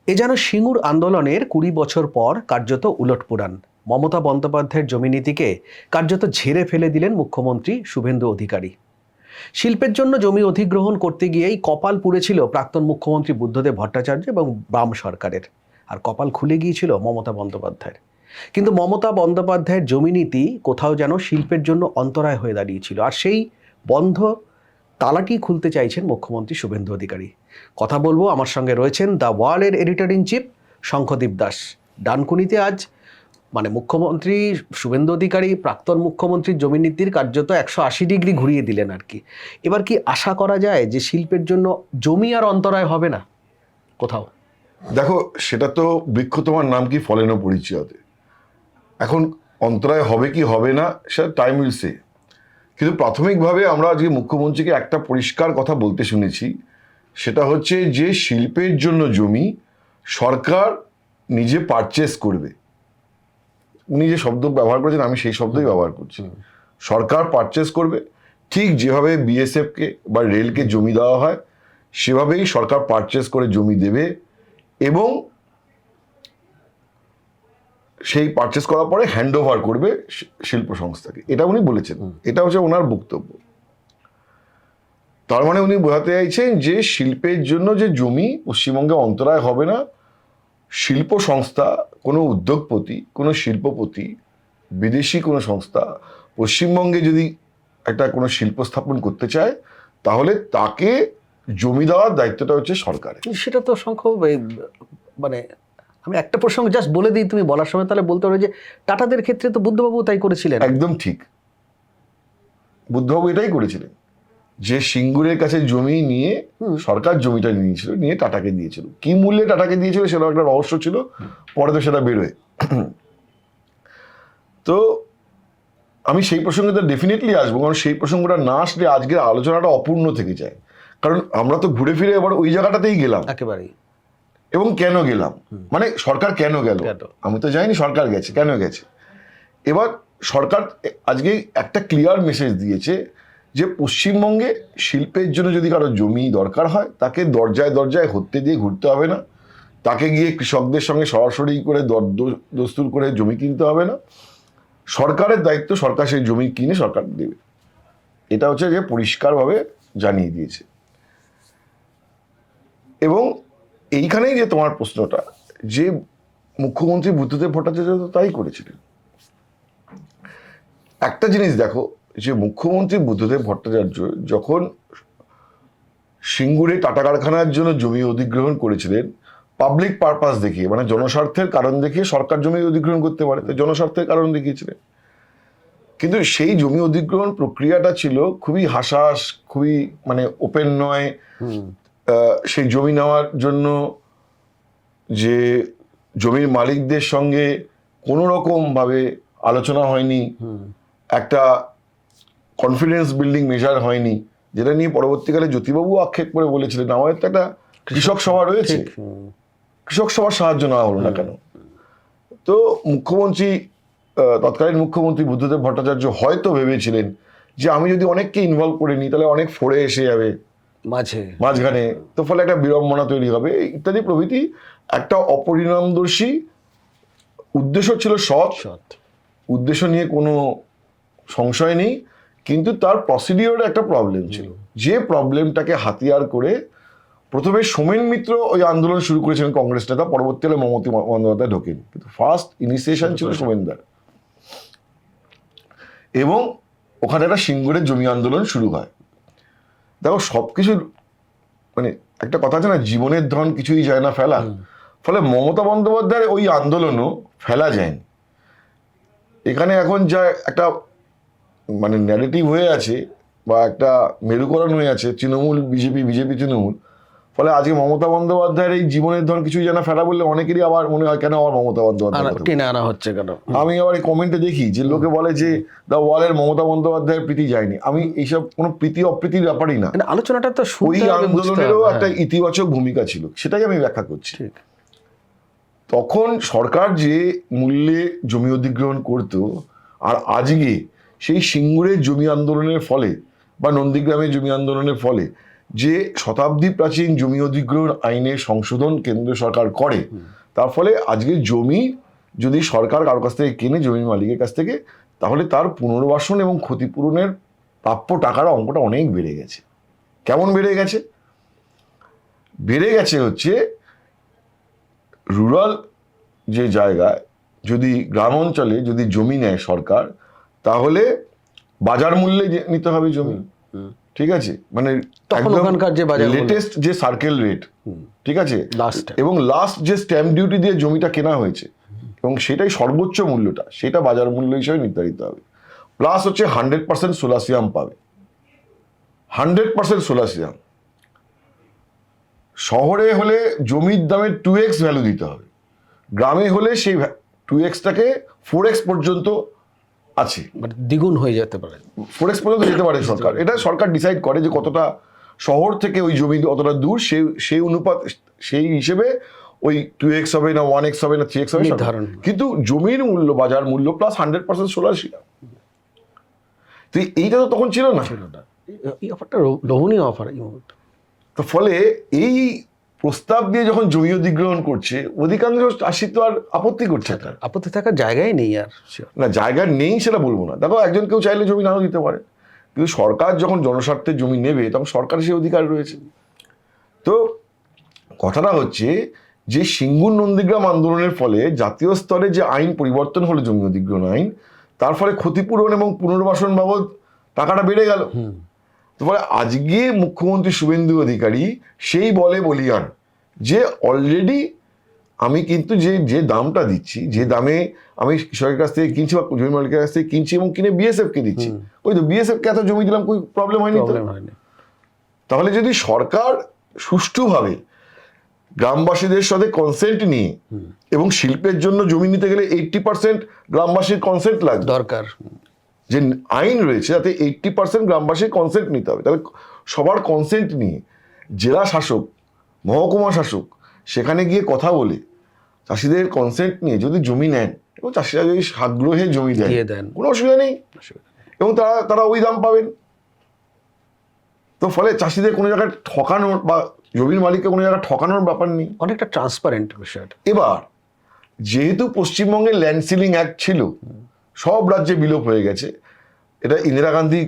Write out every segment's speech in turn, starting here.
এ যেন সিঙ্গুর আন্দোলনের ২০ বছর পর কার্যত উলটপুরাণ। মমতা বন্দ্যোপাধ্যায়ের জমিনীতিকে কার্যত ঝেড়ে ফেলে দিলেন মুখ্যমন্ত্রী শুভেন্দু অধিকারী। শিল্পের জন্য জমি অধিগ্রহণ করতে গিয়েই কপাল পুড়েছিল প্রাক্তন মুখ্যমন্ত্রী বুদ্ধদেব ভট্টাচার্য এবং বাম সরকারের, আর কপাল খুলে গিয়েছিল মমতা বন্দ্যোপাধ্যায়ের। কিন্তু মমতা বন্দ্যোপাধ্যায়ের জমিনীতি কোথাও যেন শিল্পের জন্য অন্তরায় হয়ে দাঁড়িয়েছিল, আর সেই বন্ধ তালাটি খুলতে চাইছেন মুখ্যমন্ত্রী শুভেন্দু অধিকারী। কথা বলবো, আমার সঙ্গে রয়েছেন দ্য ওয়ালের editor in chief Shankhadip Das. ডানকুনিতে আজ মুখ্যমন্ত্রী শুভেন্দু অধিকারী প্রাক্তন মুখ্যমন্ত্রীর জমিনীতির কার্যত 180 ডিগ্রি ঘুরিয়ে দিলেন আর কি। এবার কি আশা করা যায় যে শিল্পের জন্য জমি আর অন্তরায় হবে না কোথাও? দেখো, সেটা তো বৃক্ষ তোমার নাম কি ফলে না পরিচয়তে। এখন অন্তরায় হবে কি হবে না সেটা টাইম উইল সে। কিন্তু প্রাথমিকভাবে আমরা আজকে মুখ্যমন্ত্রীকে একটা পরিষ্কার কথা বলতে শুনেছি, সেটা হচ্ছে যে শিল্পের জন্য জমি সরকার নিজে পারচেস করবে। উনি যে শব্দ ব্যবহার করেছেন আমি সেই শব্দই ব্যবহার করছি। সরকার পারচেস করবে, ঠিক যেভাবে বিএসএফকে বা রেলকে জমি দেওয়া হয় সেভাবেই সরকার পারচেস করে জমি দেবে, এবং সেই পারচেস করার পরে হ্যান্ড ওভার করবে শিল্প সংস্থাকে। এটা উনি বলেছেন, এটা হচ্ছে ওনার বক্তব্য। তার মানে উনি বোঝাতে চাইছেন যে শিল্পের জন্য যে জমি পশ্চিমবঙ্গে অন্তরায় হবে না। শিল্প সংস্থা, কোনো উদ্যোগপতি, কোনো শিল্পপতি, বিদেশি কোনো সংস্থা পশ্চিমবঙ্গে যদি একটা কোনো শিল্প স্থাপন করতে চায় তাহলে তাকে জমি দেওয়ার দায়িত্বটা হচ্ছে সরকারের। সেটা তো আমি একটা প্রসঙ্গ জাস্ট বলে দিই, তুমি বলার সময় তাহলে বলতে পারো যে টাটাদের ক্ষেত্রে তো বুদ্ধবাবু তাই করেছিলেন। একদম ঠিক, বুদ্ধবাবু এটাই করেছিলেন, যে সিঙ্গুরের কাছে জমি নিয়ে সরকার জমিটা নিয়েছিল, নিয়ে টাটাকে দিয়েছিল। কি মূল্যে টাটাকে দিয়েছিল সেটা একটা রহস্য ছিল, পরে তো সেটা বেরোয়। তো আমি সেই প্রসঙ্গে তো ডেফিনেটলি আসবো, কারণ সেই প্রসঙ্গটা না আসলে আজকের আলোচনাটা অপূর্ণ থেকে যায়। কারণ আমরা তো ঘুরে ফিরে এবার ওই জায়গাটাতেই গেলাম একেবারেই। এবং কেন গেলাম, সরকার কেন গেল, আমি তো জানি সরকার গেছে, কেন গেছে। এবার সরকার আজকে একটা ক্লিয়ার মেসেজ দিয়েছে যে পশ্চিমবঙ্গে শিল্পের জন্য যদি কারো জমি দরকার হয় তাকে দরজায় দরজায় হত্যে দিয়ে ঘুরতে হবে না, তাকে গিয়ে কৃষকদের সঙ্গে সরাসরি করে দস্তুর করে জমি কিনতে হবে না। সরকারের দায়িত্ব, সরকার সেই জমি কিনে সরকার দেবে। এটা হচ্ছে যে পরিষ্কারভাবে জানিয়ে দিয়েছে। এবং এইখানেই যে তোমার প্রশ্নটা, যে মুখ্যমন্ত্রী বুদ্ধদেব ভট্টাচার্য তো তাই করেছিলেন। একটা জিনিস দেখো, যে মুখ্যমন্ত্রী বুদ্ধদেব ভট্টাচার্য যখন সিঙ্গুরে টাটা কারখানার জন্য জমি অধিগ্রহণ করেছিলেন পাবলিক পারপাস দেখিয়ে, জনস্বার্থের কারণ দেখিয়ে সরকার জমি অধিগ্রহণ করতে পারে, জনস্বার্থের কারণ দেখিয়েছিলেন। কিন্তু সেই জমি অধিগ্রহণ প্রক্রিয়াটা ছিল খুবই হাসাস, খুবই ওপেন নয়। সেই জমি নেওয়ার জন্য যে জমির মালিকদের সঙ্গে কোনো রকম ভাবে আলোচনা হয়নি, একটা কনফিডেন্স বিল্ডিং মেজার হয়নি, যেটা নিয়ে পরবর্তীকালে জ্যোতিবাবু আক্ষেপ করে বলেছিলেন আমাদের তো একটা কৃষক সভা রয়েছে, কৃষক সভার সাহায্য নেওয়া হলো না কেন। তো মুখ্যমন্ত্রী, তৎকালীন মুখ্যমন্ত্রী বুদ্ধদেব ভট্টাচার্য হয়তো ভেবেছিলেন যে আমি যদি অনেককে ইনভলভ করে নিই তাহলে অনেক ফোড়ে এসে যাবে মাঝখানে, তো ফলে একটা বিড়ম্বনা তৈরি হবে ইত্যাদি প্রভৃতি। একটা অপরিণামদর্শী উদ্দেশ্য ছিল, সৎ উদ্দেশ্য নিয়ে কোনো সংশয় নেই, কিন্তু তার প্রসিডিওরে একটা প্রবলেম ছিল। যে প্রবলেমটাকে হাতিয়ার করে প্রথমে সোমেন মিত্র ওই আন্দোলন শুরু করেছিলেন, কংগ্রেস নেতা, পরবর্তীকালে মমতা বন্দ্যোপাধ্যায় ঢোকেন, কিন্তু ফার্স্ট ইনিশিয়েশন ছিল সোমেনদার। এবং ওখানে একটা সিঙ্গুরের জমি আন্দোলন শুরু হয়। দেখো, সবকিছুর একটা কথা আছে না, জীবনের ধন কিছুই যায় না ফেলা। ফলে মমতা বন্দ্যোপাধ্যায়ের ওই আন্দোলনও ফেলা যায়নি। এখানে এখন যা একটা ন্যারেটিভ হয়ে আছে বা একটা মেরুকরণ হয়ে আছে, তৃণমূল বিজেপি, বিজেপি তৃণমূল, ফলে আজকে মমতা বন্দ্যোপাধ্যায়ের এই জীবনের ধন কিছুই জানা ফেলা বললে অনেকেরই আবার মনে হয় কেন আবার মমতা বন্দ্যোপাধ্যায় টেনে আনা হচ্ছে কেন। আমি আবার এই কমেন্টে দেখি যে লোকে বলে যে দ্য ওয়ালের মমতা বন্দ্যোপাধ্যায়ের প্রীতি যায়নি। আমি এইসব কোনো প্রীতি অপ্রীতির ব্যাপারই না, আলোচনাটা তো ওই আন্দোলনেরও একটা ইতিবাচক ভূমিকা ছিল, সেটাই আমি ব্যাখ্যা করছি। তখন সরকার যে মূল্যে জমি অধিগ্রহণ করতো, আর আজকে সেই সিঙ্গুরের জমি আন্দোলনের ফলে বা নন্দীগ্রামের জমি আন্দোলনের ফলে যে শতাব্দী প্রাচীন জমি অধিগ্রহণ আইনের সংশোধন কেন্দ্র সরকার করে, তার ফলে আজকে জমি যদি সরকার কারোর কাছ থেকে কেনে, জমির মালিকের কাছ থেকে, তাহলে তার পুনর্বাসন এবং ক্ষতিপূরণের প্রাপ্য টাকার অঙ্কটা অনেক বেড়ে গেছে। কেমন বেড়ে গেছে? বেড়ে গেছে হচ্ছে রুরাল যে জায়গায় যদি গ্রাম অঞ্চলে যদি জমি নেয় সরকার, তাহলে বাজার মূল্যে নিতে হবে জমি। ঠিক আছে, মানে তখন ওখানকার যে বাজার লেটেস্ট যে সার্কেল রেট, ঠিক আছে, লাস্ট এবং লাস্ট যে স্ট্যাম্প ডিউটি দিয়ে জমিটা কেনা হয়েছে এবং সেটাই সর্বোচ্চ মূল্যটা, সেটা বাজার মূল্য হিসেবে নির্ধারিত হবে। প্লাস হচ্ছে 100% সোলাসিয়াম পাবে, 100% সোলাসিয়াম। শহরে হলে জমির দামের 2x ভ্যালু দিতে হবে, গ্রামে হলে সেই 2xটাকে 4x পর্যন্ত আছে, মানে দ্বিগুণ হয়ে যেতে পারে, 4x পর্যন্ত যেতে পারে সরকার। এটা সরকার ডিসাইড করে যে কতটা শহর থেকে ওই জমি অতটা দূর, সেই অনুপাত, সেই হিসেবে ওই 2x হবে না 1x হবে না 3x হবে নির্ধারণ। কিন্তু জমির মূল্য, বাজার মূল্য প্লাস 100% সোলাসিয়াম, তো এইটা তো তখন ছিল না। এই অফারটা লোভনীয় অফার এই মুহূর্তে। তো ফলে এই প্রস্তাব দিয়ে যখন জমি অধিগ্রহণ করছে, অধিকাংশ চাষি তো আর আপত্তি করছে না। আপত্তি থাকার জায়গায় নেই আর, না, জায়গা নেই সেটা বলবো না, দেখো একজন কেউ চাইলে জমি নাও দিতে পারে, কিন্তু সরকার যখন জনস্বার্থে জমি নেবে তখন সরকারের সেই অধিকার রয়েছে। তো কথাটা হচ্ছে যে সিঙ্গুর নন্দীগ্রাম আন্দোলনের ফলে জাতীয় স্তরে যে আইন পরিবর্তন হলো, জমি অধিগ্রহণ আইন, তার ফলে ক্ষতিপূরণ এবং পুনর্বাসন বাবদ টাকাটা বেড়ে গেল। তারপরে আজকে মুখ্যমন্ত্রী শুভেন্দু অধিকারী সেই বলে বলিয়ান যে অলরেডি আমি কিন্তু যে দামটা দিচ্ছি, যে দামে আমি কৃষকের কাছ থেকে কিনছি বা জমি মালিকের কাছ থেকে কিনছি এবং কিনে বিএসএফ কে দিচ্ছি, ওই তো বিএসএফ কে এত জমি দিলাম, কোনো প্রবলেম হয়নি তো। তাহলে যদি সরকার সুষ্ঠুভাবে গ্রামবাসীদের সাথে কনসেন্ট নিয়ে, এবং শিল্পের জন্য জমি নিতে গেলে 80% গ্রামবাসীর কনসেন্ট লাগবে, দরকার, যে আইন রয়েছে তাতে 80% গ্রামবাসীর কনসেন্ট নিতে হবে, তাহলে সবার কনসেন্ট নিয়ে জেলা শাসক, মহকুমা শাসক সেখানে গিয়ে কথা বলে চাষিদের কনসেন্ট নিয়ে যদি জমি নেন এবং চাষিরা যদি আগ্রহে জমি দেন, কোনো অসুবিধা নেই, এবং তারা ওই দাম পাবেন। তো ফলে চাষিদের কোনো জায়গায় ঠকানোর বা জমির মালিককে কোনো জায়গায় ঠকানোর ব্যাপার নেই, অনেকটা ট্রান্সপারেন্ট বিষয়টা। এবার যেহেতু পশ্চিমবঙ্গের ল্যান্ড সিলিং অ্যাক্ট ছিল, সব রাজ্যে বিলোপ হয়ে গেছে। এটা ইন্দিরা গান্ধী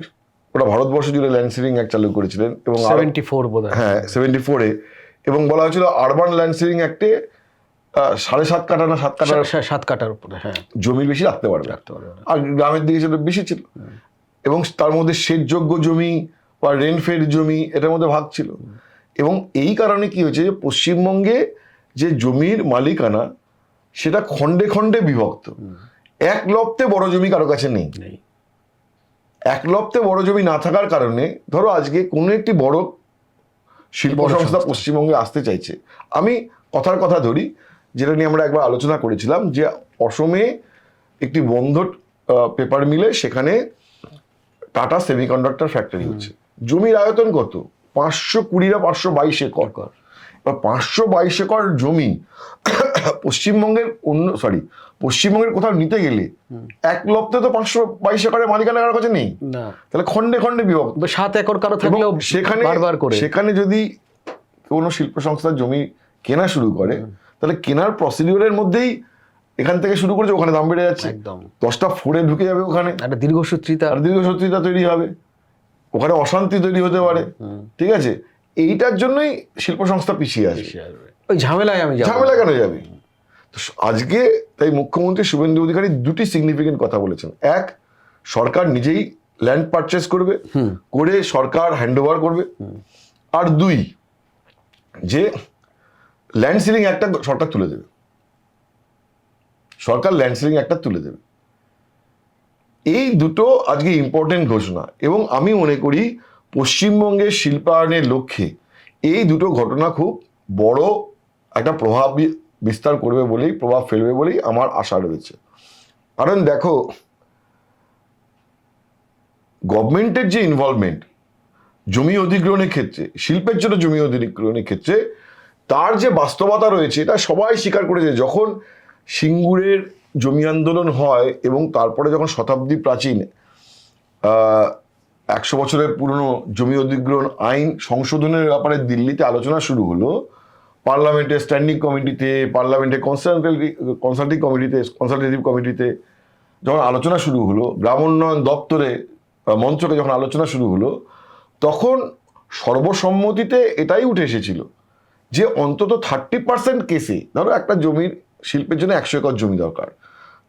ওটা ভারতবর্ষ জুড়ে ল্যান্ড সিলিং অ্যাক্ট চালু করেছিলেন, এবং 74 বোধহয়, হ্যাঁ 74-এ, এবং বলা হয়েছিল আরবান ল্যান্ড সিলিং অ্যাক্টে 7.5 কাঠা না 7 কাঠা 7 কাঠার উপরে, হ্যাঁ, জমি বেশি রাখতে পারবে, আর গ্রামের দিকে সেটা বেশি ছিল, এবং তার মধ্যে সেচযোগ্য জমি বা রেনফেড জমি এটার মধ্যে ভাগ ছিল। এবং এই কারণে কি হয়েছে যে পশ্চিমবঙ্গে যে জমির মালিকানা সেটা খণ্ডে খণ্ডে বিভক্ত, এক লপ্তে বড় জমি কারো কাছে নেই। এক লপ্তে বড় জমি না থাকার কারণে ধরো আজকে কোনো একটি বড় শিল্প সংস্থা পশ্চিমবঙ্গে আসতে চাইছে, আমি কথার কথা ধরি, যেটা নিয়ে আমরা একবার আলোচনা করেছিলাম, যে অসমে একটি বন্ধ পেপার মিলে সেখানে টাটা সেমিকন্ডাক্টর ফ্যাক্টরি হচ্ছে, জমির আয়তন কত, 520 না 522 একর। এবার 522 একর জমি পশ্চিমবঙ্গের কোথাও নিতে গেলে এক লপ্তে তো 522 একরের মালিকানা কারোর কাছে নেই, তাহলে খণ্ডে খণ্ডে বিভক্ত, 7 একর কারো থাকলেও সেখানে যদি কোনো শিল্প সংস্থার জমি কেনা শুরু করে, তাহলে কেনার প্রসিডিউরের মধ্যেই এখান থেকে শুরু করেছে, ওখানে দাম বেড়ে যাচ্ছে, একদম 10টা ফোরে ঢুকে যাবে, ওখানে একটা দীর্ঘসূত্রিতা তৈরি হবে, ওখানে অশান্তি তৈরি হতে পারে। ঠিক আছে, এইটার জন্যই শিল্প সংস্থা পিছিয়ে আসবে, ওই ঝামেলা কেন যাবে? তো আজকে তাই মুখ্যমন্ত্রী শুভেন্দু অধিকারী দুটি সিগনিফিকেন্ট কথা বলেছেন। এক, সরকার নিজেই ল্যান্ড পারচেস করবে, করে সরকার হ্যান্ডওভার করবে। আর দুই, যে ল্যান্ড সিলিং একটা সরকার তুলে দেবে, ল্যান্ড সিলিং একটা তুলে দেবে। এই দুটো আজকে ইম্পর্টেন্ট ঘোষণা, এবং আমি মনে করি পশ্চিমবঙ্গের শিল্পায়নের লক্ষ্যে এই দুটো ঘটনা খুব বড় একটা প্রভাব ফেলবে বলেই আমার আশা রয়েছে। কারণ দেখো, গভর্নমেন্টের যে ইনভলভমেন্ট জমি অধিগ্রহণের ক্ষেত্রে, শিল্পের জন্য জমি অধিগ্রহণের ক্ষেত্রে, তার যে বাস্তবতা রয়েছে এটা সবাই স্বীকার করেছে। যখন সিঙ্গুরের জমি আন্দোলন হয় এবং তারপরে যখন শতাব্দী প্রাচীন 100 বছরের পুরনো জমি অধিগ্রহণ আইন সংশোধনের ব্যাপারে দিল্লিতে আলোচনা শুরু হলো, পার্লামেন্টে স্ট্যান্ডিং কমিটিতে, পার্লামেন্টে কনসালটেটিভ কমিটিতে যখন আলোচনা শুরু হলো, গ্রাম উন্নয়ন দপ্তরে মন্ত্রকে যখন আলোচনা শুরু হলো, তখন সর্বসম্মতিতে এটাই উঠে এসেছিল যে অন্তত 30% কেসে, ধরো একটা জমির শিল্পের জন্য 100 একর জমি দরকার,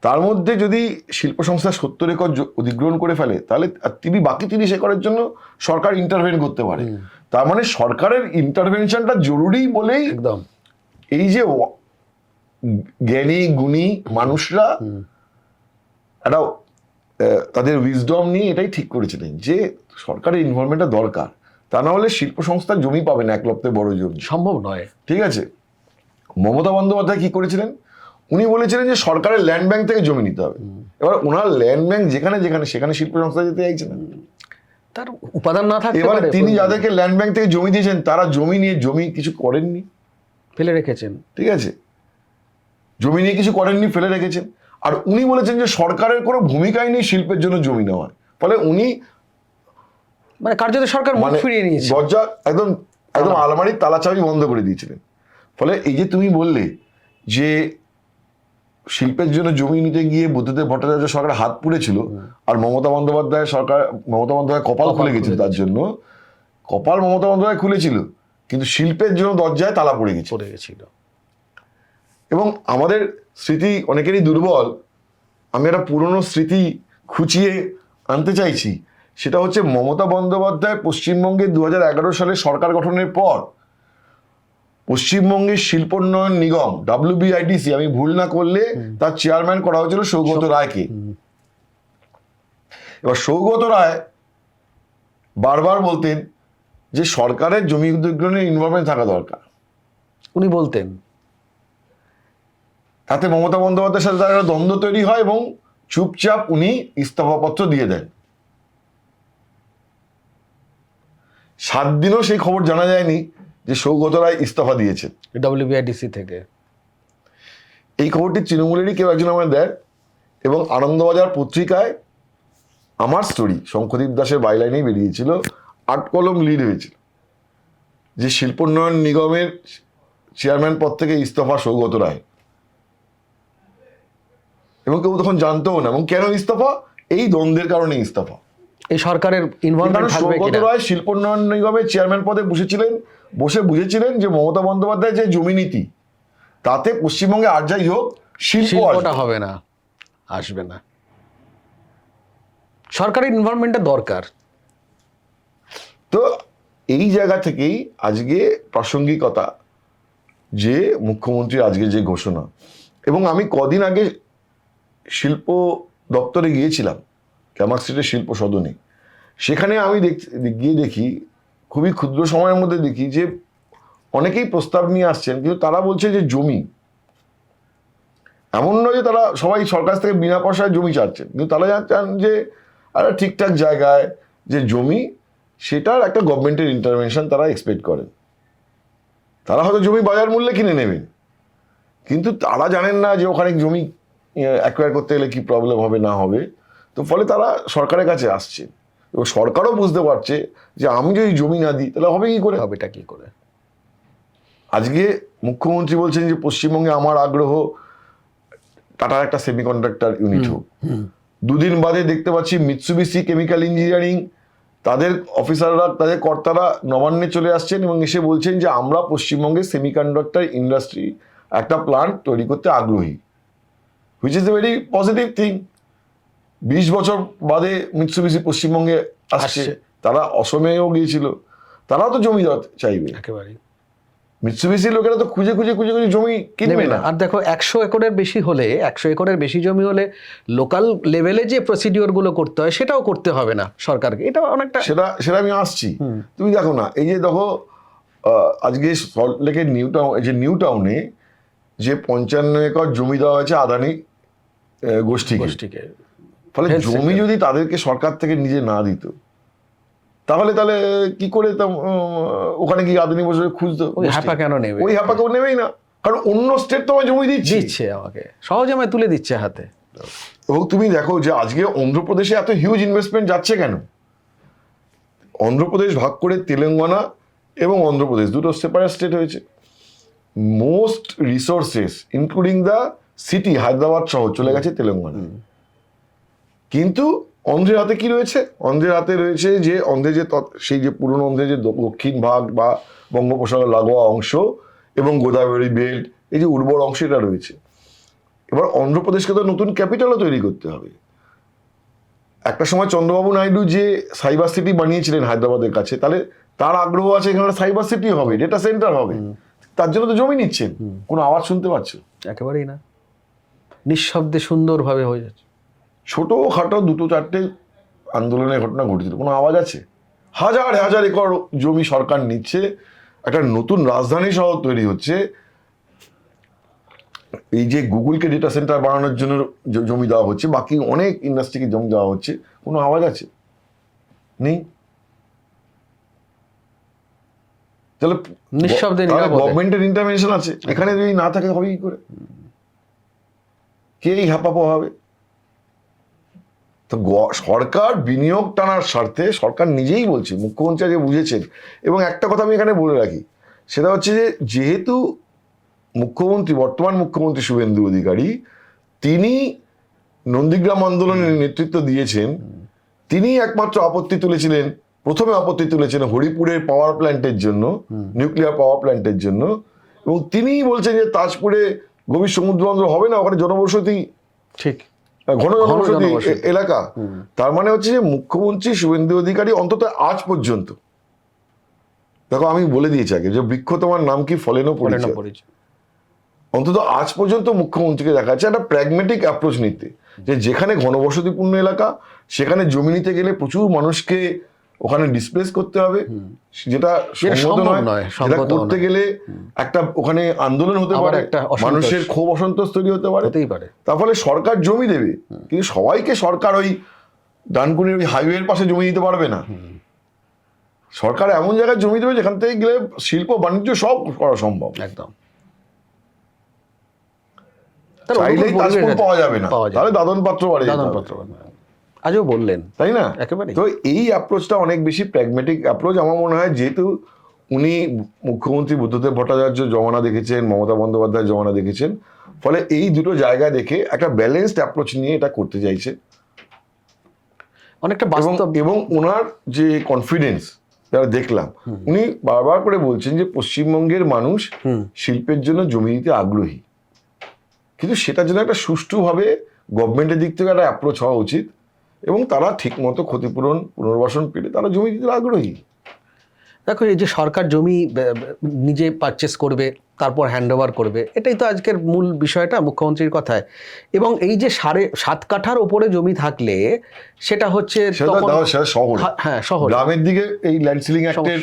তার মধ্যে যদি শিল্প সংস্থা 70 একর অধিগ্রহণ করে ফেলে, তাহলে বাকি 30 একরের জন্য সরকার ইন্টারভেন করতে পারে। তার মানে সরকারের ইন্টারভেনশনটা জরুরি বলেই একদম এই যে জ্ঞানী গুণী মানুষরা একটা তাদের উইজডম নিয়ে এটাই ঠিক করেছিলেন যে সরকারের ইনভলভমেন্টটা দরকার, তা না হলে শিল্প সংস্থার জমি পাবে না, এক লপ্তে বড় জমি সম্ভব নয়। ঠিক আছে, মমতা বন্দ্যোপাধ্যায় কি করেছিলেন, উনি বলেছিলেন যে সরকারের ল্যান্ড ব্যাংক থেকে জমি নিতে হবে। এবার ওনার ল্যান্ড ব্যাংক যেখানে যেখানে সেখানে শিল্প সংস্থা যেতে চাইছে না, তার উপাদান না থাকতে এবার পারে। তিনি যাদেরকে ল্যান্ড ব্যাংক থেকে জমি দিয়েছেন তারা জমি নিয়ে কিছু করেননি, ফেলে রেখেছেন। ঠিক আছে, জমি নিয়ে কিছু করেননি, ফেলে রেখেছেন। আর উনি বলেছেন যে সরকারের কোনো ভূমিকাই নেই শিল্পের জন্য জমি নেওয়ার, ফলে উনি মানে কার্যত সরকার মুখ ফিরিয়ে নিয়েছে, দরজা একদম একদম আলমারির তালা চাবি বন্ধ করে দিয়েছিলেন। ফলে এই যে তুমি বললে যে শিল্পের জন্য জমি নিতে গিয়ে বুদ্ধদেব ভট্টাচার্য সরকার হাত পুড়েছিল, আর মমতা বন্দ্যোপাধ্যায় কপাল খুলে গেছিল তার জন্য, কপাল মমতা বন্দ্যোপাধ্যায় খুলেছিল, কিন্তু শিল্পের জন্য দরজায় তালা পড়ে গেছিল। এবং আমাদের স্মৃতি অনেকেরই দুর্বল, আমি একটা পুরনো স্মৃতি খুঁচিয়ে আনতে চাইছি। সেটা হচ্ছে মমতা বন্দ্যোপাধ্যায় পশ্চিমবঙ্গে 2011 সালে সরকার গঠনের পর পশ্চিমবঙ্গের শিল্পোন্নয়ন নিগম WBIDC, আমি ভুল না করলে তার চেয়ারম্যান করা হয়েছিল সৌগত রায়কে। এবার সৌগত রায় বারবার বলতেন যে সরকারের জমি অধিগ্রহণে ইনভলভমেন্ট থাকা দরকার, উনি বলতেন। তাতে মমতা বন্দ্যোপাধ্যায়ের সাথে তার একটা দ্বন্দ্ব তৈরি হয় এবং চুপচাপ উনি ইস্তফাপত্র দিয়ে দেন। 7 দিনও সেই খবর জানা যায়নি যে সৌগত রায় ইস্তফা দিয়েছেন WBIDC থেকে। এই খবরটি তৃণমূলেরই কেউ একজন আমায় দেয়, এবং আনন্দবাজার পত্রিকায় আমার স্টোরি শঙ্খদীপ দাসের বাইলাইনেই বেরিয়েছিল, 8 কলম লিড হয়েছিল যে শিল্পোন্নয়ন নিগমের চেয়ারম্যান পদ থেকে ইস্তফা সৌগত রায়। এবং কেউ তখন জানতেও না, এবং কেন ইস্তফা, এই দ্বন্দ্বের কারণে ইস্তফা। এই সরকারের ইনভলভমেন্ট থাকবে সৌগত কিনা। রায় শিল্পোন্নয়ন নিগমের চেয়ারম্যান পদে বসে বুঝেছিলেন যে মমতা বন্দ্যোপাধ্যায় যে জমি নীতি, তাতে পশ্চিমবঙ্গে আর যাই হোক শিল্পটা হবে না, আসবে না, সরকারের ইনভলভমেন্টটা দরকার। তো এই জায়গা থেকেই আজকে প্রাসঙ্গিকতা যে মুখ্যমন্ত্রীর আজকে যে ঘোষণা। এবং আমি কদিন আগে শিল্প দপ্তরে গিয়েছিলাম, ক্যামাক স্ট্রিটের শিল্প সদনে, সেখানে আমি গিয়ে দেখি খুবই ক্ষুদ্র সময়ের মধ্যে দেখি যে অনেকেই প্রস্তাব নিয়ে আসছেন, কিন্তু তারা বলছে যে জমি, এমন নয় যে তারা সবাই সরকার থেকে বিনা পয়সায় জমি চাচ্ছেন, কিন্তু তারা চান যে একটা ঠিকঠাক জায়গায় যে জমি, সেটার একটা গভর্নমেন্টের ইন্টারভেনশন তারা এক্সপেক্ট করেন। তারা হয়তো জমি বাজার মূল্যে কিনে নেবেন, কিন্তু তারা জানেন না যে ওখানে জমি অ্যাকোয়ার করতে গেলে কি প্রবলেম হবে না হবে। তো ফলে তারা সরকারের কাছে আসছে, এবং সরকারও বুঝতে পারছে যে আমি যদি জমি না দিই তাহলে হবে কি করে, হবেটা কি করে। আজকে মুখ্যমন্ত্রী বলছেন যে পশ্চিমবঙ্গে আমার আগ্রহ টাটার একটা সেমিকন্ডাক্টর ইউনিট হোক। 2 দিন বাদে দেখতে পাচ্ছি মিৎসুবিশি কেমিক্যাল ইঞ্জিনিয়ারিং, তাদের অফিসাররা, তাদের কর্তারা নবান্নে চলে আসছেন এবং এসে বলছেন যে আমরা পশ্চিমবঙ্গে সেমিকন্ডাক্টর ইন্ডাস্ট্রি একটা প্লান্ট তৈরি করতে আগ্রহী, which is a very positive thing. 20 বছর বাদে মিৎসুবিশি পশ্চিমবঙ্গে আসছে, তারা অসমেও গিয়েছিল, তারাও তো জমি চাইবে একেবারে। মিৎসুবিশি লোকেরা তো খুঁজে খুঁজে জমি কিনবে না। আর দেখো 100 একরের বেশি হলে, 100 একরের বেশি জমি হলে লোকাল লেভেলে যে প্রসিডিওর গুলো করতে হয় সেটাও করতে হবে না সরকারকে, এটা অনেকটা সেটা আমি আসছি। তুমি দেখো না, এই যে দেখো আজকে সল্টলেকের নিউ টাউনে যে 55 একর জমি দেওয়া হয়েছে আদানি গোষ্ঠীকে, ফলে জমি যদি তাদেরকে সরকার থেকে নিজে না দিত, তাহলে কি করে ওখানে কি আদানি বসে খুঁজতো? ওই হাপা কেন নেবে? ওই হাপা কেউ নেবেই না, কারণ অন্য স্টেট তোমায় জমি দিচ্ছে, আমাকে সহজে আমায় তুলে দিচ্ছে হাতে। এবং তুমি দেখো যে আজকে অন্ধ্রপ্রদেশে এত হিউজ ইনভেস্টমেন্ট যাচ্ছে কেন, অন্ধ্রপ্রদেশ ভাগ করে তেলেঙ্গানা এবং অন্ধ্রপ্রদেশ দুটো সেপারেট স্টেট হয়েছে। Most resources including the city Hyderabad সহ চলে গেছে তেলেঙ্গানা। কিন্তু অন্ধ্রের হাতে কি রয়েছে? অন্ধ্রের হাতে রয়েছে যে অন্ধ্রের যে সেই যে পুরনো অন্ধ্রের যে দক্ষিণ ভাগ বা বঙ্গোপসাগর লাগোয়া অংশ এবং গোদাবরী বেল্ট, এই যে উর্বর অংশ এটা রয়েছে। এবার অন্ধ্রপ্রদেশকে তো নতুন ক্যাপিটালও তৈরি করতে হবে। একটা সময় চন্দ্রবাবু নাইডু যে সাইবার সিটি বানিয়েছিলেন হায়দ্রাবাদের কাছে, তাহলে তার আগ্রহ আছে এখানে সাইবার সিটি হবে, ডেটা সেন্টার হবে। তার জন্য তো জমি নিচ্ছেন, কোনো আওয়াজ শুনতে পাচ্ছ? একেবারেই না, নিঃশব্দে সুন্দরভাবে হয়ে যাচ্ছে। ছোটখাটো দুটো চারটে আন্দোলনের ঘটনা ঘটেছিল, কোনো আওয়াজ আছে? হাজার হাজার একর জমি সরকার নিচ্ছে, একটা নতুন রাজধানী শহর তৈরি হচ্ছে, এই যে গুগলকে ডেটা সেন্টার বানানোর জন্য জমি দেওয়া হচ্ছে, বাকি অনেক ইন্ডাস্ট্রিকে জমি দেওয়া হচ্ছে, কোনো আওয়াজ আছে? নেই। তাহলে নিঃশব্দে গভর্নমেন্টের ইন্টারভেনশন আছে, এখানে যদি না থাকে হবে কি করে? কে হ্যাপাপো হবে? তো সরকার বিনিয়োগ টানার স্বার্থে সরকার নিজেই বলছে, মুখ্যমন্ত্রী আজকে বুঝেছেন। এবং একটা কথা আমি এখানে বলে রাখি, সেটা হচ্ছে যে যেহেতু মুখ্যমন্ত্রী, বর্তমান মুখ্যমন্ত্রী শুভেন্দু অধিকারী, তিনি নন্দীগ্রাম আন্দোলনের নেতৃত্ব দিয়েছেন, তিনি একমাত্র আপত্তি তুলেছিলেন, প্রথমে আপত্তি তুলেছেন হরিপুরের পাওয়ার প্ল্যান্টের জন্য, নিউক্লিয়ার পাওয়ার প্ল্যান্টের জন্য। এবং তিনিই বলছেন যে তাজপুরে গভীর সমুদ্র বন্দর হবে না, ওখানে জনবসতি, ঠিক ঘন জনবসতি এলাকা। তার মানে হচ্ছে যে মুখ্যমন্ত্রী শুভেন্দু অধিকারী অন্তত আজ পর্যন্ত, দেখো আমি বলে দিয়েছি আগে যে বৃক্ষ তোমার নাম কি ফলেনও পরিচয়, অন্তত আজ পর্যন্ত মুখ্যমন্ত্রীকে দেখা যাচ্ছে একটা প্র্যাগমেটিক অ্যাপ্রোচ নিতে, যে যেখানে ঘনবসতিপূর্ণ এলাকা সেখানে জমি নিতে গেলে প্রচুর মানুষকে ওখানে ডিসপ্লেস করতে হবে, যেটা সম্ভব নয়, যেটা করতে গেলে একটা ওখানে আন্দোলন হতে পারে, মানুষের ক্ষোভ অসন্তোষ তৈরি হতে পারে। তার ফলে সরকার জমি দেবে, কিন্তু সবাইকে সরকার ওই ডানকুনির ওই হাইওয়ের পাশে জমি দিতে পারবে না। সরকার এমন জায়গায় জমি দেবে যেখান থেকে গেলে শিল্প বাণিজ্য সব করা সম্ভব। একদম। চাইলেই তাজপুর পাওয়া যাবে না, তাহলে দাদন পাত্র বাড়ি আজও বললেন, তাই না? একেবারে। তো এই অ্যাপ্রোচটা অনেক বেশি প্র্যাগমেটিক অ্যাপ্রোচ আমার মনে হয়। যেহেতু উনি মুখ্যমন্ত্রী বুদ্ধদেব ভট্টাচার্য জমানা দেখেছেন, মমতা বন্দ্যোপাধ্যায় জমানা দেখেছেন, ফলে এই দুটো জায়গা দেখে একটা ব্যালেন্সড অ্যাপ্রোচ নিয়ে এটা করতে চাইছে অনেকটা বাস্তব। এবং ওনার যে কনফিডেন্স যারা দেখলাম, উনি বারবার করে বলছেন যে পশ্চিমবঙ্গের মানুষ শিল্পের জন্য জমি দিতে আগ্রহী, কিন্তু সেটার জন্য একটা সুষ্ঠুভাবে গভর্নমেন্টের দিক থেকে একটা অ্যাপ্রোচ হওয়া উচিত, এবং তারা ঠিক মতো ক্ষতিপূরণ পুনর্বাসন পেলে তারা জমি দিতে আগ্রহী। দেখো, এই যে সরকার জমি নিজে পারচেস করবে, তারপর হ্যান্ড ওভার করবে, এটাই তো আজকের মূল বিষয়টা মুখ্যমন্ত্রীর কথায়। এবং এই যে 7.5 কাঠার ওপরে জমি থাকলে সেটা হচ্ছে হ্যাঁ শহর, গ্রামের দিকে এই ল্যান্ড সিলিং অ্যাক্টের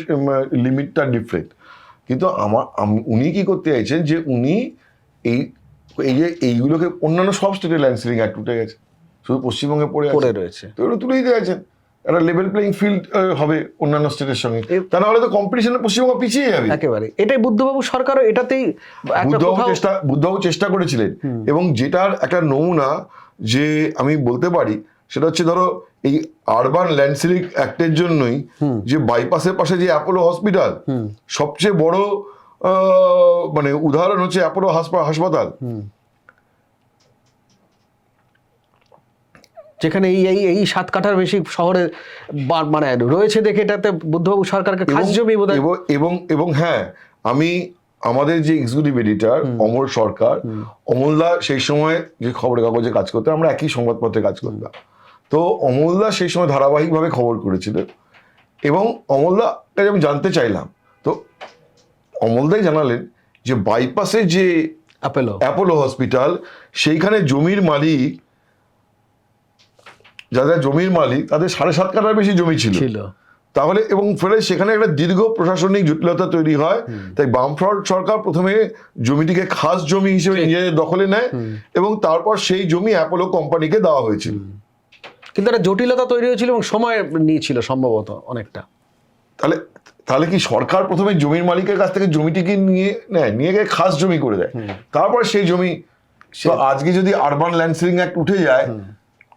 লিমিটটা ডিফারেন্ট। কিন্তু উনি কি করতে চাইছেন যে উনি এই যে এইগুলোকে অন্যান্য সব স্টেটে ল্যান্ড সিলিং অ্যাক্ট উঠে গেছে, শুধু পশ্চিমবঙ্গে পড়ে রয়েছে, তো এগুলো তুলে দিতে চাইছেন। একটা লেভেল প্লেইং ফিল্ড হবে অন্যান্য স্টেটের সঙ্গে, তা নাহলে তো কম্পিটিশনে পশ্চিমবঙ্গ পিছিয়ে যাবে একেবারে। এটাই বুদ্ধবাবু সরকারও এটাতেই বুদ্ধবাবু চেষ্টা করেছিলেন। এবং যেটার একটা নমুনা যে আমি বলতে পারি সেটা হচ্ছে, ধরো এই আরবান ল্যান্ড সিলিং অ্যাক্টের জন্যই যে বাইপাসের পাশে যে অ্যাপোলো হসপিটাল, সবচেয়ে বড় মানে উদাহরণ হচ্ছে অ্যাপোলো হাসপাতাল, যেখানে এই 7 কাঠার বেশি শহরে মানে রয়েছে দেখে এটাতে বুদ্ধবাবু সরকারকে খাস জমি বোধহয়। এবং হ্যাঁ, আমাদের যে এক্সিকিউটিভ এডিটর অমল সরকার, অমলদা সেই সময় যে খবরের কাগজে কাজ করতেন, আমরা একই সংবাদপত্রে কাজ করতাম, তো অমলদা সেই সময় ধারাবাহিকভাবে খবর করেছিলেন। এবং অমলদাকে আমি জানতে চাইলাম, তো অমলদাই জানালেন যে বাইপাসে যে অ্যাপোলো হসপিটাল, সেইখানে জমির মালিক, যাদের জমির মালিক তাদের 7.5 কাঠার বেশি জমি ছিল। তাহলে এবং ফলে সেখানে একটা দীর্ঘ প্রশাসনিক জটিলতা তৈরি হয়। তাই বামফ্রন্ট সরকার প্রথমে জমিটিকে খাস জমি হিসেবে নিজেদের দখলে নেয়, এবং তারপর সেই জমি অ্যাপোলো কোম্পানিকে দেওয়া হয়েছিল। কিন্তু একটা জটিলতা তৈরি হয়েছিল এবং সময় নিয়েছিল সম্ভবত অনেকটা। তাহলে কি সরকার প্রথমে জমির মালিকের কাছ থেকে জমিটিকে নিয়ে গিয়ে খাস জমি করে দেয়, তারপর সেই জমি। আজকে যদি আরবান ল্যান্ড সিলিং অ্যাক্ট উঠে যায়,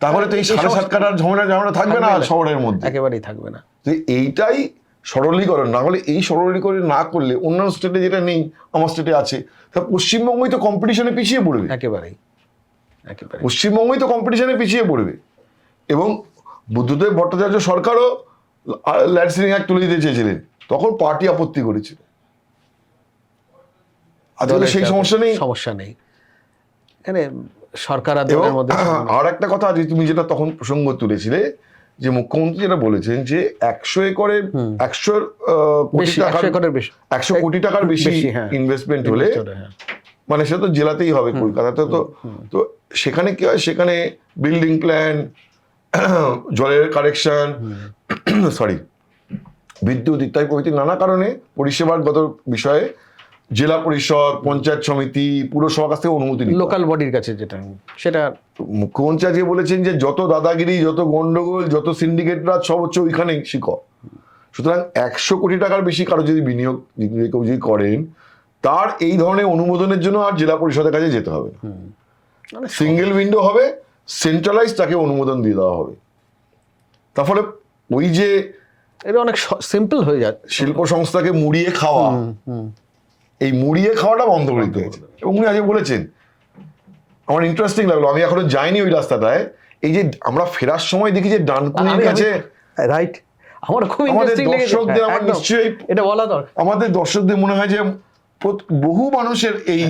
তাহলে তো এই 7.5 কাঠার ঝামেলা থাকবে না শহরের মধ্যে, একেবারেই থাকবে না। তো এইটাই সরলীকরণ। না হলে এই সরলীকরণ না করলে অন্যান্য স্টেটে যেটা নেই আমার স্টেটে আছে, তা পশ্চিমবঙ্গই তো কম্পিটিশনে পিছিয়ে পড়বে। একেবারে পশ্চিমবঙ্গই তো কম্পিটিশনে পিছিয়ে পড়বে। এবং বুদ্ধদেব ভট্টাচার্য সরকারও ল্যান্ড সিলিং অ্যাক্ট তুলে দিতে চেয়েছিলেন, তখন পার্টি আপত্তি করেছিল। আজকে সেই সমস্যা নেই এখানে সরকার আর এবং দলের মধ্যে। আর একটা কথা, যে তুমি যেটা তখন প্রসঙ্গ তুলেছিলে, যে মুখ্যমন্ত্রী যেটা বলেছেন যে 100 একরের 100 কোটি টাকার বেশি ইনভেস্টমেন্ট হলে, মানে সেটা তো জেলাতেই হবে, কলকাতাতে তো। তো সেখানে কি হয়, সেখানে বিল্ডিং প্ল্যান, জলের কারেকশন, বিদ্যুৎ ইত্যাদি প্রভৃতি নানা কারণে পরিষেবাগত বিষয়ে জেলা পরিষদ, পঞ্চায়েত সমিতি, পুরসভার কাছ থেকে অনুমতি নিতে হয়। লোকাল বডির কাছে যেটা, সেটা মুখ্যমন্ত্রী আজকে বলেছেন যে যত দাদাগিরি, যত গন্ডগোল, যত সিন্ডিকেটরা সব হচ্ছে ওইখানেই শিখর। সুতরাং 100 কোটি টাকার বেশি কারো যদি বিনিয়োগ যদি করেন, তার এই ধরনের অনুমোদনের জন্য আর জেলা পরিষদের কাছে যেতে হবে না, সিঙ্গেল উইন্ডো হবে, সেন্ট্রালাইজ তাকে অনুমোদন দিয়ে দেওয়া হবে। তার ফলে ওই যে এটা অনেক সিম্পল হয়ে যায়, শিল্প সংস্থাকে মুড়িয়ে খাওয়া, এই মুড়িয়ে খাওয়াটা বন্ধ করে দিতে হয়েছে। এবং উনি আজকে বলেছেন, আমার ইন্টারেস্টিং লাগলো, আমি এখনো যাইনি ওই রাস্তাটায়, এই যে আমরা ফেরার সময় দেখি যে ডানকুনির কাছে, রাইট, আমার খুব আমাদের ইন্টারেস্টিং লেগেছে দর্শকদের, আমার নিশ্চয়ই এটা বলা দরকার, আমাদের দর্শকদের মনে হয় যে বহু মানুষের এই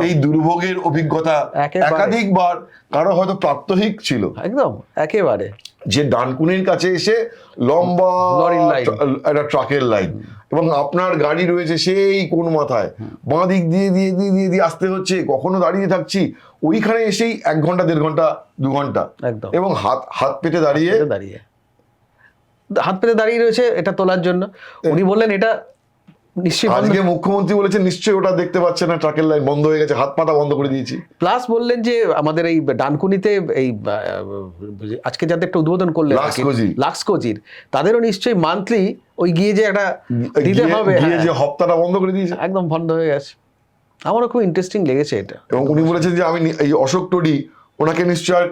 এই দুর্ভোগের অভিজ্ঞতা একাধিকবার, কারো হয়তো প্রাত্যহিক ছিল, একদম একেবারে, যে ডানকুনির কাছে এসে লম্বা একটা ট্রাকের লাইন, এবং আপনার গাড়ি রয়েছে সেই কোন মাথায়, বাঁ দিক দিয়ে দিয়ে দিয়ে দিয়ে দিয়ে আসতে হচ্ছে, কখনো দাঁড়িয়ে থাকছি ওইখানে এসেই 1 ঘন্টা 1.5 ঘন্টা 2 ঘন্টা, এবং হাত পেতে দাঁড়িয়ে রয়েছে এটা তোলার জন্য। উনি বললেন এটা নিশ্চয়ই, আজকে মুখ্যমন্ত্রী বলেছেন নিশ্চয়ই ওটা দেখতে পাচ্ছে না, ট্রাকের লাইন বন্ধ হয়ে গেছে, হাত পাতা বন্ধ করে দিয়েছি। প্লাস বললেন যে আমাদের এই ডানকুনিতে এই আজকে যাদের একটা উদ্বোধন করলেন লাক্সকোজির, তাদেরও নিশ্চয়ই মান্থলি ওই গিয়ে যে একটা দিতে হবে, গিয়ে যে হপ্তাটা বন্ধ করে দিয়েছে, একদম বন্ধ হয়ে গেছে। আমারও খুব ইন্টারেস্টিং লেগেছে এটা। এবং উনি বলেছেন যে আমি এই অশোক টডি, ওনাকে নিশ্চয়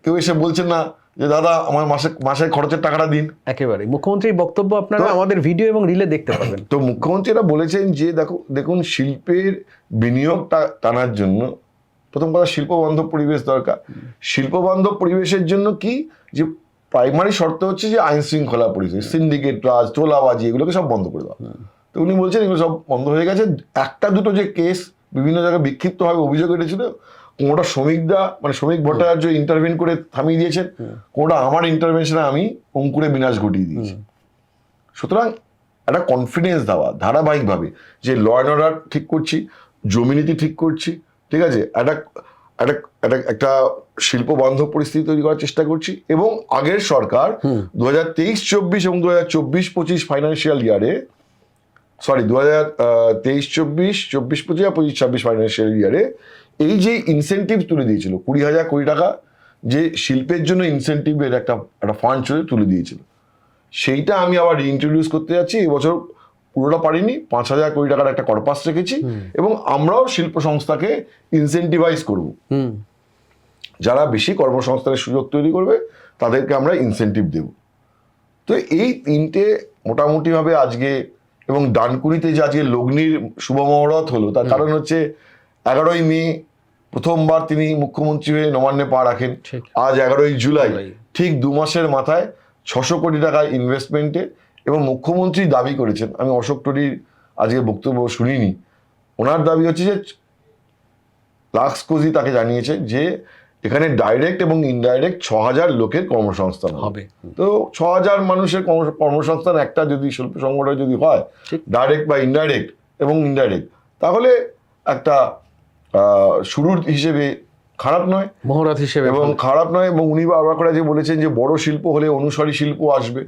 কেউ এসে বলছেন না যে দাদা আমার মাসে খরচের টাকাটা দিন। একেবারে মুখ্যমন্ত্রীর বক্তব্য আপনারা আমাদের ভিডিও এবং রিলে দেখতে পাবেন। তো মুখ্যমন্ত্রী এটা বলেছেন যে দেখুন শিল্পের বিনিয়োগটা টানার জন্য প্রথম কথা শিল্প বান্ধব পরিবেশ দরকার। শিল্প বান্ধব পরিবেশের জন্য কি, যে প্রাইমারি শর্ত হচ্ছে যে আইন শৃঙ্খলা পরিবেশ, সিন্ডিকেট রাজ, তোলাবাজি, এগুলোকে সব বন্ধ করে দেওয়া। তো উনি বলছেন এগুলো সব বন্ধ হয়ে গেছে। একটা দুটো যে কেস বিভিন্ন জায়গায় বিক্ষিপ্তভাবে অভিযোগ এসেছিল, কোনোটা শ্রমিক ভট্টাচার্য ইন্টারভেন করে থামিয়ে দিয়েছেন, কোনোটা আমার ইন্টারভেনশনে আমি অঙ্কুরে বিনাশ ঘটিয়ে দিয়েছি। সুতরাং একটা কনফিডেন্স দেওয়া ধারাবাহিকভাবে যে ল অ্যান্ড অর্ডার ঠিক করছি, জমিনীতি ঠিক করছি, ঠিক আছে, একটা শিল্প বান্ধব পরিস্থিতি তৈরি করার চেষ্টা করছি। এবং আগের সরকার 2023-24 এবং 2024-25 ফাইন্যান্সিয়াল ইয়ারে, 2023-24, 24-25 আর 25-26 ফাইন্যান্সিয়াল ইয়ারে এই যে ইনসেন্টিভ তুলে দিয়েছিল 20,000 কোটি টাকা, যে শিল্পের জন্য ইনসেন্টিভের একটা ফান্ড তুলে দিয়েছিল, সেইটা আমি আবার রিইন্ট্রোডিউস করতে যাচ্ছি এবছর। পুরোটা পারিনি, 5,000 কোটি টাকার একটা কর্পাস রেখেছি, এবং আমরাও শিল্প সংস্থাকে ইনসেন্টিভাইজ করব। যারা বেশি কর্মসংস্থানের সুযোগ তৈরি করবে তাদেরকে আমরা ইনসেন্টিভ দেব। তো এই তিনটে মোটামুটিভাবে আজকে, এবং ডানকুনিতে যে আজকে লগ্নির শুভ মহরত হলো, তার কারণ হচ্ছে 11ই মে প্রথমবার তিনি মুখ্যমন্ত্রী হয়ে নবান্নে পা রাখেন। আজ 11ই জুলাই, ঠিক 2 মাসের মাথায় 600 কোটি টাকা ইনভেস্টমেন্টে। এবং মুখ্যমন্ত্রী দাবি করেছেন, আমি অশোক টডির আজকে বক্তব্য শুনিনি, ওনার দাবি হচ্ছে যে লাক্সকোজি তাকে জানিয়েছে যে এখানে ডাইরেক্ট এবং ইনডাইরেক্ট 6,000 লোকের কর্মসংস্থান হবে। তো 6,000 মানুষের কর্মসংস্থান একটা যদি শিল্প সংগঠন যদি হয়, ডাইরেক্ট বা ইনডাইরেক্ট এবং ইনডাইরেক্ট, তাহলে একটা শুরুর হিসেবে খারাপ নয়, মহরত হিসেবে এবং খারাপ নয়। এবং উনি বারবার করে যে বলেছেন যে বড় শিল্প হলে অনুসারী শিল্প আসবে,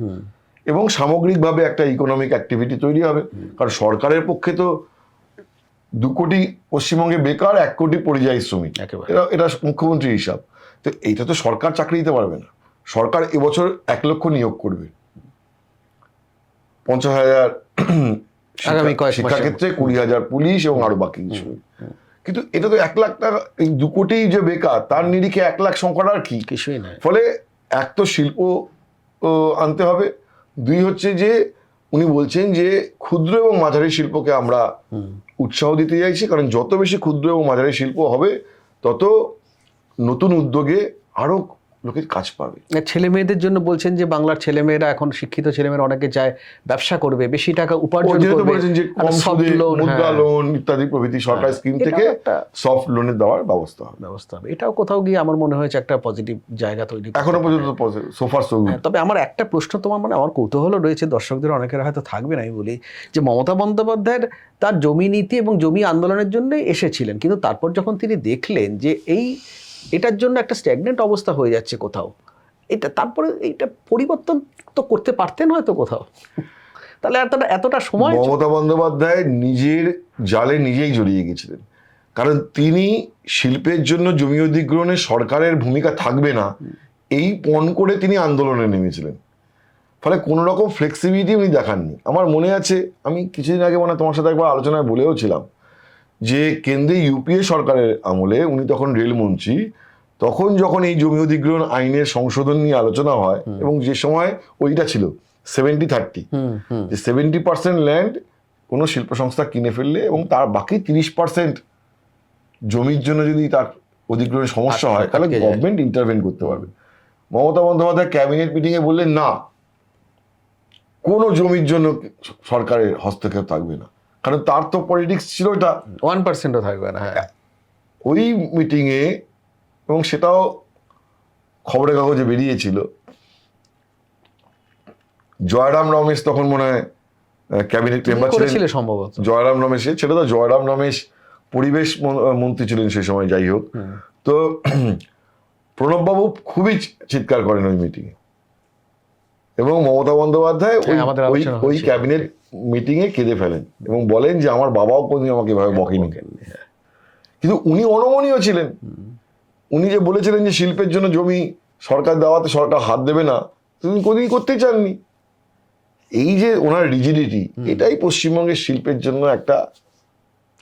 এবং সামগ্রিকভাবে একটা ইকোনমিক অ্যাক্টিভিটি তৈরি হবে। কারণ সরকারের পক্ষে তো 2 কোটি পশ্চিমবঙ্গে বেকার, 1 কোটি পরিযায়ী শ্রমিক, এটা মুখ্যমন্ত্রীর হিসাব। তো এইটা তো সরকার চাকরি দিতে পারবে না। সরকার এবছর 1 লক্ষ নিয়োগ করবে, 50,000 শিক্ষাক্ষেত্রে, 20,000 পুলিশ এবং আরো বাকি কিছু। কিন্তু এটা তো 1 লাখ টাকা, এই 2 কোটি যে বেকার তার নিরিখে 1 লাখ সংখ্যাটা আর কি, কিছুই নয়। ফলে এক তো শিল্প আনতে হবে, দুই হচ্ছে যে উনি বলছেন যে ক্ষুদ্র এবং মাঝারি শিল্পকে আমরা উৎসাহ দিতে চাইছি, কারণ যত বেশি ক্ষুদ্র এবং মাঝারি শিল্প হবে তত নতুন উদ্যোগে আরো লোকের কাজ পাবে। ছেলে মেয়েদের জন্য বলছেন যে বাংলার ছেলেমেয়েরা এখন শিক্ষিত ছেলেমেয়েরা অনেকে চায় ব্যবসা করবে, বেশি টাকা উপার্জন যেহেতু করবে, বলেছেন যে একটা কম soft সুদে loan, মুদ্রা হ্যাঁ, লোন ইত্যাদি প্রভৃতি সরকার স্কিম এটাও থেকে একটা সফট লোনের দেওয়ার ব্যবস্থা হবে। ব্যবস্থা হবে। এটাও কোথাও গিয়ে আমার মনে হয়েছে একটা পজিটিভ জায়গা তৈরি করতে এখনো পারে। পর্যন্ত সোফার সো হ্যাঁ, তবে আমার একটা প্রশ্ন তোমার মানে আমার কৌতূহল রয়েছে, দর্শকদের অনেকের হয়তো থাকবে না, আমি বলি যে মমতা বন্দ্যোপাধ্যায়ের তার জমি নীতি এবং জমি আন্দোলনের জন্য এসেছিলেন, কিন্তু তারপর যখন তিনি দেখলেন যে এটার জন্য একটা স্ট্যাগনেন্ট অবস্থা হয়ে যাচ্ছে কোথাও, এটা তারপরে এইটা পরিবর্তন তো করতে পারতেন হয়তো কোথাও, তাহলে এতটা সময় মমতা বন্দ্যোপাধ্যায় নিজের জালে নিজেই জড়িয়ে গেছিলেন, কারণ তিনি শিল্পের জন্য জমি অধিগ্রহণে সরকারের ভূমিকা থাকবে না এই পণ করে তিনি আন্দোলনে নেমেছিলেন। ফলে কোনো রকম ফ্লেক্সিবিলিটি উনি দেখাননি। আমার মনে আছে আমি কিছুদিন আগে তোমার সাথে একবার আলোচনায় বলেও ছিলাম যে কেন্দ্রে ইউপিএ সরকারের আমলে উনি তখন রেলমন্ত্রী, তখন যখন এই জমি অধিগ্রহণ আইনের সংশোধন নিয়ে আলোচনা হয় এবং যে সময় ওইটা ছিল 70-30, যে 70% ল্যান্ড কোনো শিল্প সংস্থা কিনে ফেললে এবং তার বাকি 30% জমির জন্য যদি তার অধিগ্রহণের সমস্যা হয় তাহলে গভর্নমেন্ট ইন্টারভেন করতে পারবে। মমতা বন্দ্যোপাধ্যায় ক্যাবিনেট মিটিং এ বললেন না, কোনো জমির জন্য সরকারের হস্তক্ষেপ থাকবে না, কারণ তার তো পলিটিক্স ছিল এটা 1%ও থাকবে না। হ্যাঁ, ওই মিটিংয়ে, এবং সেটাও খবরের কাগজে বেরিয়েছিল। জয়রাম রমেশ তখন মনে হয় ক্যাবিনেট মেম্বার ছিলেন সম্ভবত, জয়রাম রমেশের ছেলে তো জয়রাম রমেশ পরিবেশ মন্ত্রী ছিলেন সেই সময়, যাই হোক। তো প্রণববাবু খুবই চিৎকার করেন ওই মিটিংয়ে, এবং মমতা বন্দ্যোপাধ্যায় ওই ক্যাবিনেট মিটিংয়ে কেঁদে ফেলেন এবং বলেন যে আমার বাবাও কোনদিন আমাকে এভাবে বকেনি। কিন্তু উনি অনমনীয় ছিলেন, উনি যে বলেছিলেন যে শিল্পের জন্য জমি সরকার দেওয়াতে সরকার হাত দেবে না, তিনি কোনদিন করতেই চাননি। এই যে ওনার রিজিডিটি, এটাই পশ্চিমবঙ্গের শিল্পের জন্য একটা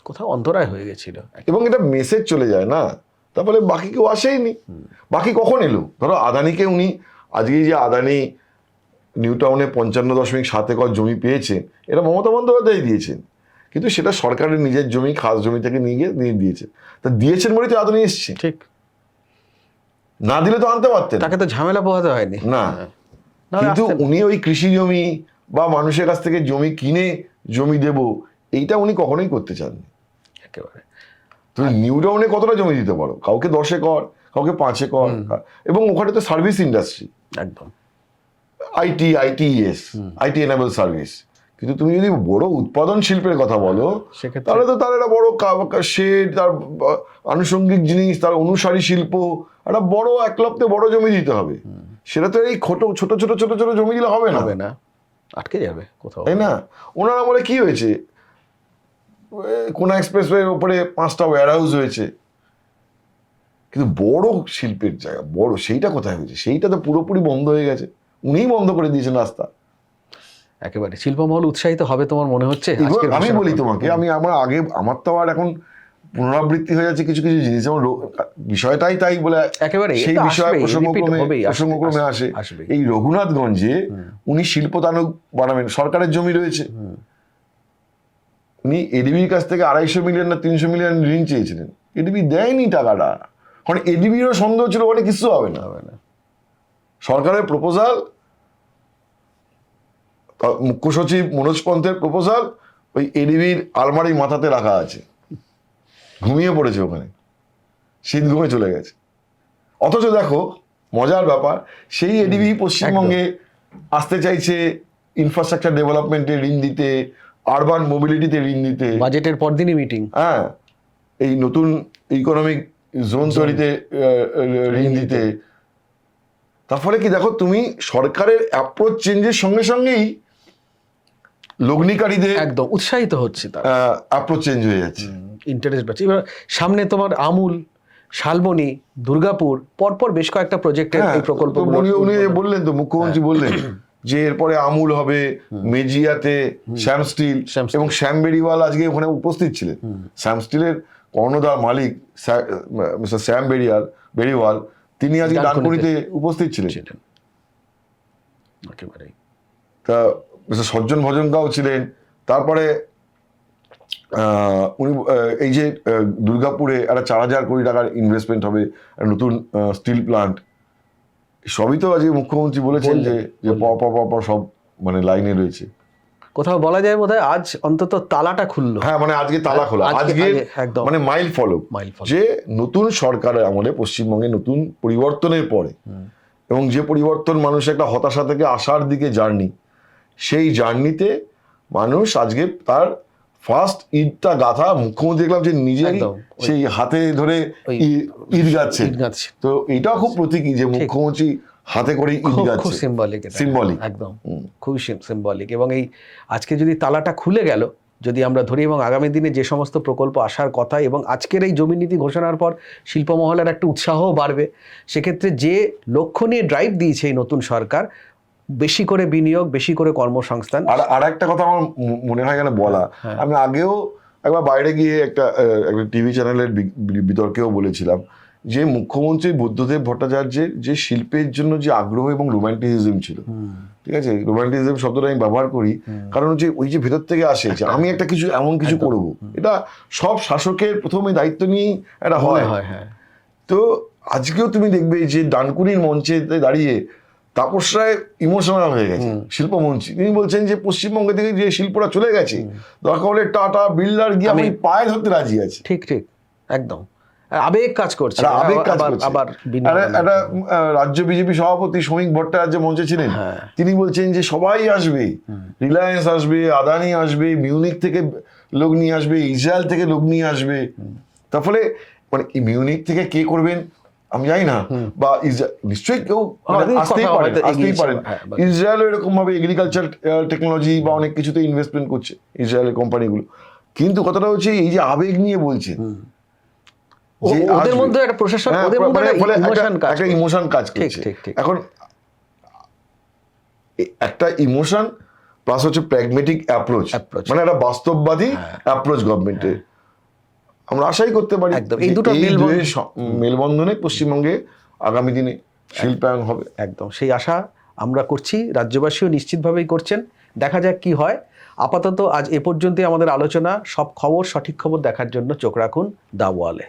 কোথাও অন্তরায় হয়ে গেছিল, এবং এটা মেসেজ চলে যায় না, তারপরে বাকি কেউ আসেইনি। বাকি কখন এলো? ধরো আদানিকে উনি আজকে যে আদানি নিউ টাউনে 55.7 একর জমি পেয়েছেন, এটা মমতা বন্দ্যোপাধ্যায় দিয়েছেন, কিন্তু সেটা সরকারের নিজের জমি, খাস জমি থেকে নিয়ে গিয়ে দিয়ে দিয়েছেন। তা দিয়েছেন বলেই তো আদানি এসছে, ঠিক না দিলে তো আনতে পারতেন, তাকে তো ঝামেলা পোহাতে হয়নি না। কিন্তু উনি ওই কৃষি জমি বা মানুষের কাছ থেকে জমি কিনে জমি দেব, এইটা উনি কখনোই করতে চাননি। একেবারে তুমি নিউ টাউনে কতটা জমি দিতে পারো? কাউকে 10 একর, কাউকে 5 একর, এবং ওখানে তো সার্ভিস ইন্ডাস্ট্রি, একদম আইটি এনাবেল সার্ভিস। কিন্তু তুমি যদি বড় উৎপাদন শিল্পের কথা বলো, তাহলে তো তার একটা বড় শেড, তার আনুষঙ্গিক জিনিস, তার অনুসারী শিল্প, একটা বড় একলপ্তে বড় জমি দিতে হবে। সেটা তো এই ছোট ছোট ছোট ছোট ছোট জমি দিলে হবে না, আটকে যাবে কোথাও, তাই না? ওনার আমলে কি হয়েছে, কোনা এক্সপ্রেসওয়ের উপরে 5টা ওয়্যার হাউস হয়েছে, কিন্তু বড় শিল্পের জায়গা বড়, সেইটা কোথায় হয়েছে? সেইটা তো পুরোপুরি বন্ধ হয়ে গেছে, উনিই বন্ধ করে দিয়েছেন রাস্তা। একেবারে শিল্পমহল উৎসাহিত হবে তোমার মনে হচ্ছে? আমি বলি তোমাকে, আমার তো আর এখন পুনরাবৃত্তি হয়ে যাচ্ছে কিছু কিছু জিনিস, যেমন বিষয়টাই তাই বলে একেবারে সেই বিষয়ে প্রসঙ্গক্রমে আসে। এই রঘুনাথগঞ্জে উনি শিল্প দানব বানাবেন, সরকারের জমি রয়েছে, উনি এডিবির কাছ থেকে 250 মিলিয়ন না 300 মিলিয়ন ঋণ চেয়েছিলেন, এডিবি দেয়নি টাকাটা, কারণ এডিবিরও সন্দেহ ছিল ওখানে কিছু হবে না। সরকারের প্রপোজাল, মুখ্য সচিব মনোজ পন্থের প্রপোজাল ওই এডিবির আলমারির মাথাতে রাখা আছে, ঘুমিয়ে পড়েছে ওখানে, শীত ঘুমে চলে গেছে। অথচ দেখো মজার ব্যাপার, সেই এডিবি পশ্চিমবঙ্গে আসতে চাইছে ইনফ্রাস্ট্রাকচার ডেভেলপমেন্টে ঋণ দিতে, আরবান মোবিলিটিতে ঋণ দিতে, বাজেটের পরদিনই মিটিং, হ্যাঁ, এই নতুন ইকোনমিক জোন তৈরিতে ঋণ দিতে। তার ফলে কি দেখো তুমি, সরকারের অ্যাপ্রোচ চেঞ্জের সঙ্গে সঙ্গেই লগ্নিকারীদের একদম উৎসাহিত হচ্ছে, তার অ্যাপ্রোচ চেঞ্জ হয়ে যাচ্ছে, ইন্টারেস্ট বাড়ছে। এবার সামনে তোমার আমুল, শালবনী, দুর্গাপুর, পরপর বেশ কয়েকটা প্রজেক্টের এই প্রকল্প উনি বললেন, তো মুখ্যমন্ত্রী বললেন যে এরপরে আমুল হবে, মেজিয়াতে শ্যাম স্টিল, এবং শ্যাম বেরিওয়াল আজকে ওখানে উপস্থিত ছিলেন। শ্যাম স্টিলের কর্ণধার মালিক মিস্টার শ্যাম বেরিওয়াল, তিনি আজকে ডানকুনিতে উপস্থিত ছিলেন। একেবারেই। তা মিস্টার সজ্জন ভজনকাও ছিলেন। তারপরে উনি এই যে দুর্গাপুরে একটা 4,000 কোটি টাকার ইনভেস্টমেন্ট হবে, একটা নতুন স্টিল প্লান্ট, সবই তো আজকে মুখ্যমন্ত্রী বলেছেন যে পর সব মানে লাইনে রয়েছে। কোথাও বলা যায় বোধহয় আজ অন্তত তালাটা খুললো। হ্যাঁ, মানে আজকে তালা খোলা, আজকে একদম মানে মাইল ফলক মাইলফলক। যে নতুন সরকারের আমলে পশ্চিমবঙ্গে নতুন পরিবর্তনের পরে, এবং যে পরিবর্তন মানুষ একটা হতাশা থেকে আশার দিকে জার্নি, সেই জার্নিতে মানুষ আজকে তার ফার্স্ট ঈদটা গাথা, মুখ্যমন্ত্রী দেখলাম যে নিজেই একদম, সেই হাতে ধরে ঈদ গাচ্ছে। ঈদ গাচ্ছে। তো এটাও খুব প্রতীকী যে মুখ্যমন্ত্রী হাতে করে ঈদ খুব গাচ্ছে, সিম্বলিক, সিম্বলিক একদম খুবই সিম্বলিক। এবং এই আজকে যদি তালাটা খুলে গেল, যদি আমরা ধরি, এবং আগামী দিনে যে সমস্ত প্রকল্প আসার কথা, এবং আজকের এই জমি নীতি ঘোষণার পর শিল্পমহলের একটা উৎসাহও বাড়বে, সেক্ষেত্রে যে লক্ষ্য নিয়ে ড্রাইভ দিয়েছে এই নতুন সরকার, বেশি করে বিনিয়োগ, বেশি করে কর্মসংস্থান। আর একটা কথা আমার মনে হয় এখানে বলা, আমি আগেও একবার বাইরে গিয়ে একটা টিভি চ্যানেলের বিতর্কেও বলেছিলাম যে মুখ্যমন্ত্রী বুদ্ধদেব ভট্টাচার্যের যে শিল্পের জন্য যে আগ্রহ এবং রোম্যান্টিসিজম ছিল, ঠিক আছে, রোম্যান্টিসিজম শব্দটা আমি ব্যবহার করি কারণ হচ্ছে ওই যে ভেতর থেকে আসে যে আমি একটা কিছু এমন কিছু করব, এটা সব শাসকের প্রথমে দায়িত্ব নিয়েই এটা হয়। তো আজকেও তুমি দেখবে যে ডানকুনির মঞ্চে দাঁড়িয়ে তাপস রায় ইমোশনাল হয়ে গেছে, শিল্পমন্ত্রী। তিনি বলছেন যে পশ্চিমবঙ্গ থেকে যে শিল্পরা চলে গেছে, দরকার হলে টাটা বিল্ডার গিয়ে আমি পায়ে ধরতে রাজি আছি। ঠিক ঠিক, একদম আবেগ কাজ করছে, আবেগ কাজ করছে। আবার একটা রাজ্য বিজেপি সভাপতি শ্রমিক ভট্টাচার্য মঞ্চে ছিলেন, তিনি বলছেন যে সবাই আসবে, রিলায়েন্স আসবে, আদানি আসবে, মিউনিক থেকে লোক নিয়ে আসবে, ইসরায়েল থেকে লোক নিয়ে আসবে। তার ফলে মানে মিউনিক থেকে কে করবেন আমি জানি না, বা নিশ্চয়ই কেউ আসতেই পারেন। ইসরায়েলও এরকম ভাবে এগ্রিকালচার টেকনোলজি বা অনেক কিছুতে ইনভেস্টমেন্ট করছে ইসরায়েলের কোম্পানিগুলো। কিন্তু কথাটা হচ্ছে এই যে আবেগ নিয়ে বলছেন, ওদের মধ্যে একটা প্রশাসন, ওদের মধ্যে একটা ইমোশন কাজ করছে। এখন একটা ইমোশন প্লাস হচ্ছে প্র্যাগমেটিক অ্যাপ্রোচ, মানে একটা বাস্তববাদী অ্যাপ্রোচ গভর্নমেন্টের। আমরা আশাই করতে পারি এই দুটো মেলবন্ধনে পশ্চিমবঙ্গে আগামী দিনে শিল্পায়ন হবে। একদম সেই আশা আমরা করছি, রাজ্যবাসীও নিশ্চিতভাবেই করছেন। দেখা যাক কি হয়। আপাতত আজ এ পর্যন্তই আমাদের আলোচনা। সব খবর, সঠিক খবর দেখার জন্য চোখ রাখুন দ্য ওয়ালে।